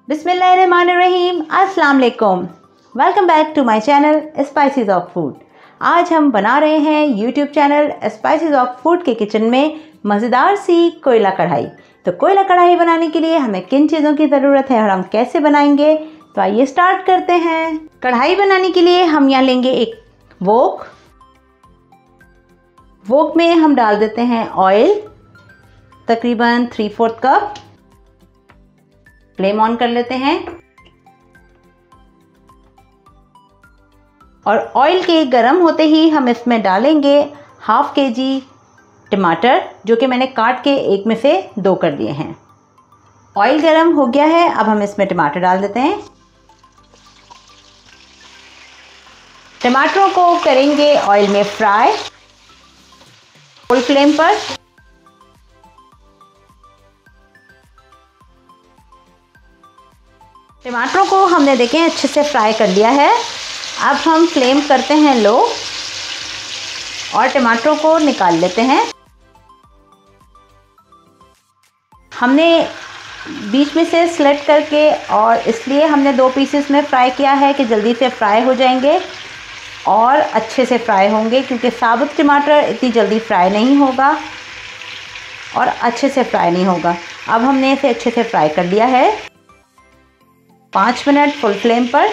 बिस्मिल्लाहिर्रहमानिर्रहीम, अस्सलाम वालेकुम। Welcome back to my channel spices of food. आज हम बना रहे हैं YouTube channel spices of food के किचन में मज़ेदार सी कोयला कढ़ाई। तो कोयला कढ़ाई बनाने के लिए हमें किन चीज़ों की ज़रूरत है और हम कैसे बनाएंगे, तो आइए स्टार्ट करते हैं। कढ़ाई बनाने के लिए हम यहाँ लेंगे एक वोक में हम डाल देते हैं ऑयल, तकरीबन 3/4 कप। फ्लेम ऑन कर लेते हैं और ऑयल के गर्म होते ही हम इसमें डालेंगे 1/2 kg टमाटर, जो कि मैंने काट के एक में से 2 कर दिए हैं। ऑयल गर्म हो गया है, अब हम इसमें टमाटर डाल देते हैं। टमाटरों को करेंगे ऑयल में फ्राई फुल फ्लेम पर। टमाटरों को हमने देखें अच्छे से फ्राई कर लिया है। अब हम फ्लेम करते हैं लो और टमाटरों को निकाल लेते हैं। हमने बीच में से स्लिट करके और इसलिए हमने 2 पीसेस में फ्राई किया है कि जल्दी से फ्राई हो जाएंगे और अच्छे से फ्राई होंगे, क्योंकि साबुत टमाटर इतनी जल्दी फ्राई नहीं होगा और अच्छे से फ्राई नहीं होगा। अब हमने इसे अच्छे से फ्राई कर लिया है 5 मिनट फुल फ्लेम पर।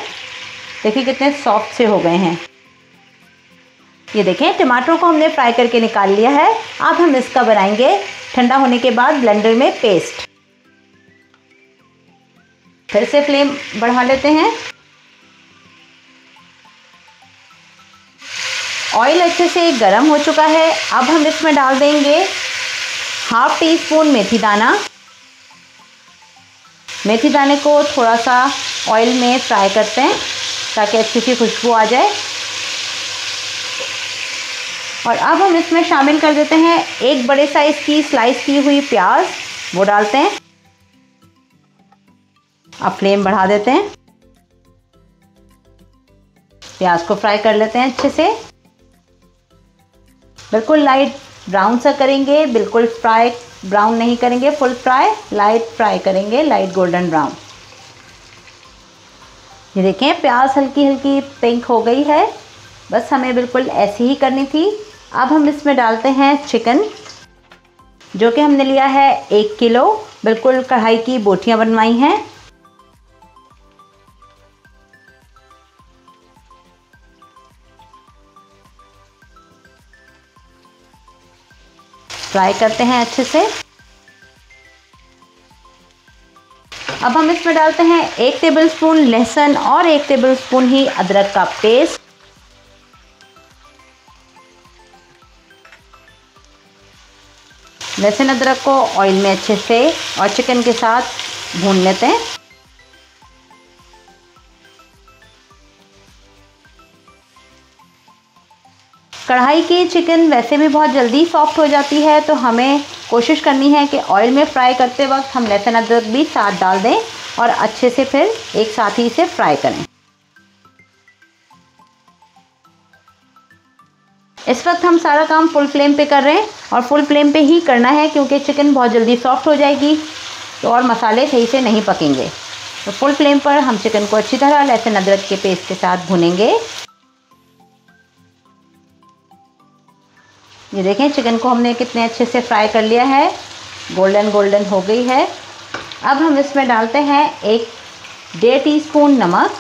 देखिए कितने सॉफ्ट से हो गए हैं। ये देखें टमाटरों को हमने फ्राई करके निकाल लिया है। अब हम इसका बनाएंगे ठंडा होने के बाद ब्लेंडर में पेस्ट। फिर से फ्लेम बढ़ा लेते हैं। ऑयल अच्छे से गर्म हो चुका है। अब हम इसमें डाल देंगे 1/2 टीस्पून मेथी दाना। मेथी दाने को थोड़ा सा ऑयल में फ्राई करते हैं ताकि अच्छी सी खुशबू आ जाए। और अब हम इसमें शामिल कर देते हैं 1 बड़े साइज़ की स्लाइस की हुई प्याज, वो डालते हैं। अब फ्लेम बढ़ा देते हैं। प्याज को फ्राई कर लेते हैं अच्छे से। बिल्कुल लाइट ब्राउन सा करेंगे, बिल्कुल फ्राई ब्राउन नहीं करेंगे, फुल फ्राई, लाइट फ्राई करेंगे, लाइट गोल्डन ब्राउन। ये देखें प्याज हल्की हल्की पिंक हो गई है। बस हमें बिल्कुल ऐसी ही करनी थी। अब हम इसमें डालते हैं चिकन, जो कि हमने लिया है 1 किलो। बिल्कुल कढ़ाई की बोटियां बनवाई हैं। फ्राई करते हैं अच्छे से। अब हम इसमें डालते हैं 1 टेबलस्पून लहसुन और 1 टेबलस्पून ही अदरक का पेस्ट। लहसुन अदरक को ऑयल में अच्छे से और चिकन के साथ भून लेते हैं। कढ़ाई की चिकन वैसे भी बहुत जल्दी सॉफ्ट हो जाती है, तो हमें कोशिश करनी है कि ऑयल में फ्राई करते वक्त हम लहसुन अदरक भी साथ डाल दें और अच्छे से फिर एक साथ ही इसे फ्राई करें। इस वक्त हम सारा काम फुल फ्लेम पे कर रहे हैं और फुल फ्लेम पे ही करना है, क्योंकि चिकन बहुत जल्दी सॉफ्ट हो जाएगी तो और मसाले सही से नहीं पकेंगे। तो फुल फ्लेम पर हम चिकन को अच्छी तरह लहसुन अदरक के पेस्ट के साथ भुनेंगे। ये देखें चिकन को हमने कितने अच्छे से फ्राई कर लिया है, गोल्डन गोल्डन हो गई है। अब हम इसमें डालते हैं 1.5 टीस्पून नमक,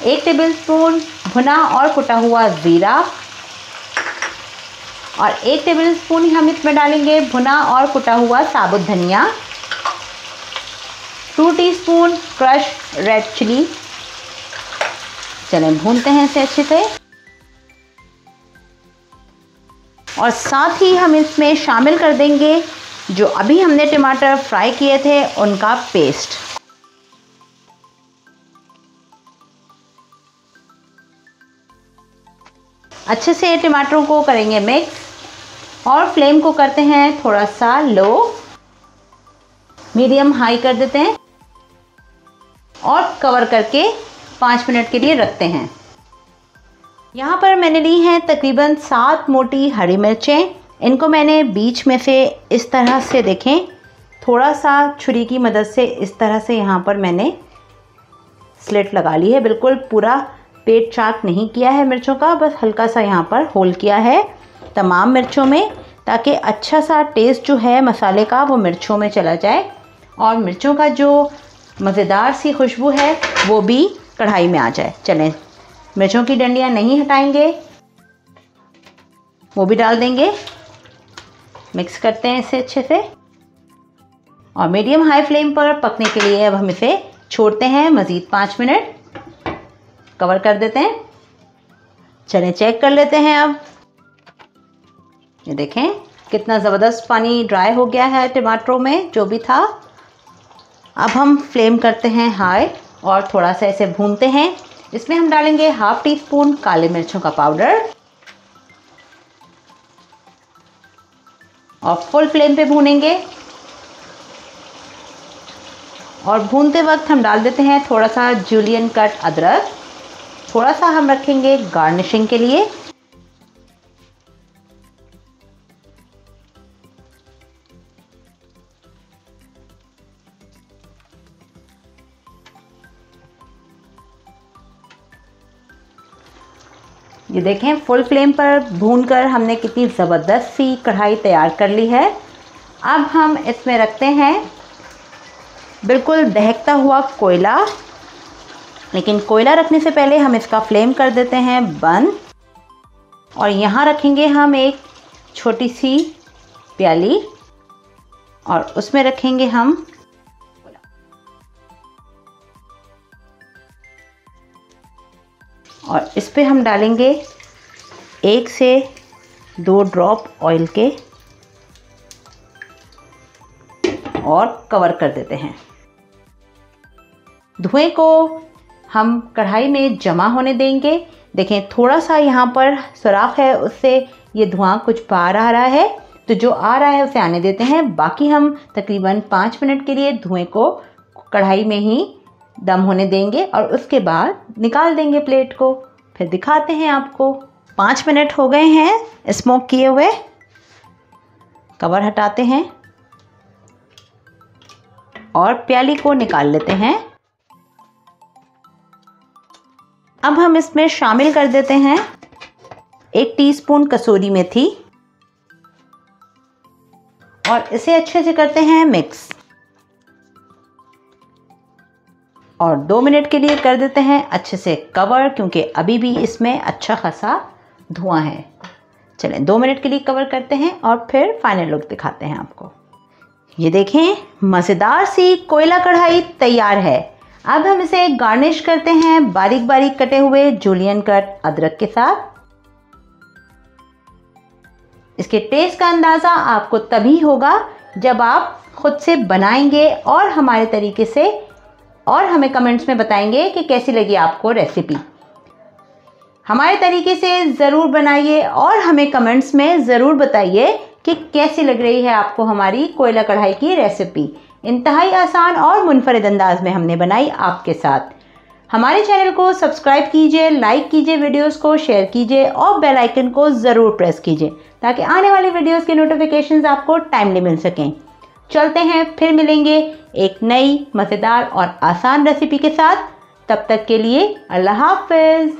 1 टेबलस्पून भुना और कुटा हुआ ज़ीरा और 1 टेबलस्पून हम इसमें डालेंगे भुना और कुटा हुआ साबुत धनिया, 2 टीस्पून क्रश रेड चिली। चलें भूनते हैं इसे अच्छे से। और साथ ही हम इसमें शामिल कर देंगे जो अभी हमने टमाटर फ्राई किए थे उनका पेस्ट। अच्छे से टमाटरों को करेंगे मिक्स और फ्लेम को करते हैं थोड़ा सा लो, मीडियम हाई कर देते हैं और कवर करके 5 मिनट के लिए रखते हैं। यहाँ पर मैंने ली हैं तकरीबन 7 मोटी हरी मिर्चें। इनको मैंने बीच में से इस तरह से देखें थोड़ा सा छुरी की मदद से इस तरह से यहाँ पर मैंने स्लिट लगा ली है। बिल्कुल पूरा पेट चाक नहीं किया है मिर्चों का, बस हल्का सा यहाँ पर होल किया है तमाम मिर्चों में, ताकि अच्छा सा टेस्ट जो है मसाले का वो मिर्चों में चला जाए और मिर्चों का जो मज़ेदार सी खुशबू है वो भी कढ़ाई में आ जाए। चलें, मिर्चों की डंडियाँ नहीं हटाएंगे, वो भी डाल देंगे। मिक्स करते हैं इसे अच्छे से और मीडियम हाई फ्लेम पर पकने के लिए अब हम इसे छोड़ते हैं मज़ीद 5 मिनट। कवर कर देते हैं। चलें चेक कर लेते हैं। अब ये देखें कितना ज़बरदस्त पानी ड्राई हो गया है टमाटरों में जो भी था। अब हम फ्लेम करते हैं हाई और थोड़ा सा इसे भूनते हैं। इसमें हम डालेंगे ½ टीस्पून काले मिर्चों का पाउडर और फुल फ्लेम पे भूनेंगे। और भूनते वक्त हम डाल देते हैं थोड़ा सा जूलियन कट अदरक। थोड़ा सा हम रखेंगे गार्निशिंग के लिए। ये देखें फुल फ्लेम पर भूनकर हमने कितनी ज़बरदस्त सी कढ़ाई तैयार कर ली है। अब हम इसमें रखते हैं बिल्कुल दहकता हुआ कोयला, लेकिन कोयला रखने से पहले हम इसका फ्लेम कर देते हैं बंद। और यहाँ रखेंगे हम एक छोटी सी प्याली और उसमें रखेंगे हम और इस पे हम डालेंगे 1 से 2 ड्रॉप ऑयल के और कवर कर देते हैं। धुएं को हम कढ़ाई में जमा होने देंगे। देखें थोड़ा सा यहाँ पर सुराख है, उससे ये धुआं कुछ बाहर आ रहा है, तो जो आ रहा है उसे आने देते हैं। बाकी हम तकरीबन 5 मिनट के लिए धुएं को कढ़ाई में ही दम होने देंगे और उसके बाद निकाल देंगे प्लेट को। फिर दिखाते हैं आपको। 5 मिनट हो गए हैं स्मोक किए हुए। कवर हटाते हैं और प्याली को निकाल लेते हैं। अब हम इसमें शामिल कर देते हैं 1 टीस्पून कसूरी मेथी और इसे अच्छे से करते हैं मिक्स और 2 मिनट के लिए कर देते हैं अच्छे से कवर, क्योंकि अभी भी इसमें अच्छा खासा धुआं है। चलें 2 मिनट के लिए कवर करते हैं और फिर फाइनल लुक दिखाते हैं आपको। ये देखें मज़ेदार सी कोयला कढ़ाई तैयार है। अब हम इसे गार्निश करते हैं बारीक बारीक कटे हुए जूलियन कट अदरक के साथ। इसके टेस्ट का अंदाज़ा आपको तभी होगा जब आप खुद से बनाएंगे और हमारे तरीके से, और हमें कमेंट्स में बताएंगे कि कैसी लगी आपको रेसिपी। हमारे तरीके से ज़रूर बनाइए और हमें कमेंट्स में ज़रूर बताइए कि कैसी लग रही है आपको हमारी कोयला कढ़ाई की रेसिपी। इंतहाई आसान और मुनफरिद अंदाज में हमने बनाई आपके साथ। हमारे चैनल को सब्सक्राइब कीजिए, लाइक कीजिए, वीडियोस को शेयर कीजिए और बेल आइकन को ज़रूर प्रेस कीजिए ताकि आने वाली वीडियोस के नोटिफिकेशंस आपको टाइमली मिल सकें। चलते हैं, फिर मिलेंगे एक नई मज़ेदार और आसान रेसिपी के साथ। तब तक के लिए अल्लाह हाफ़िज़।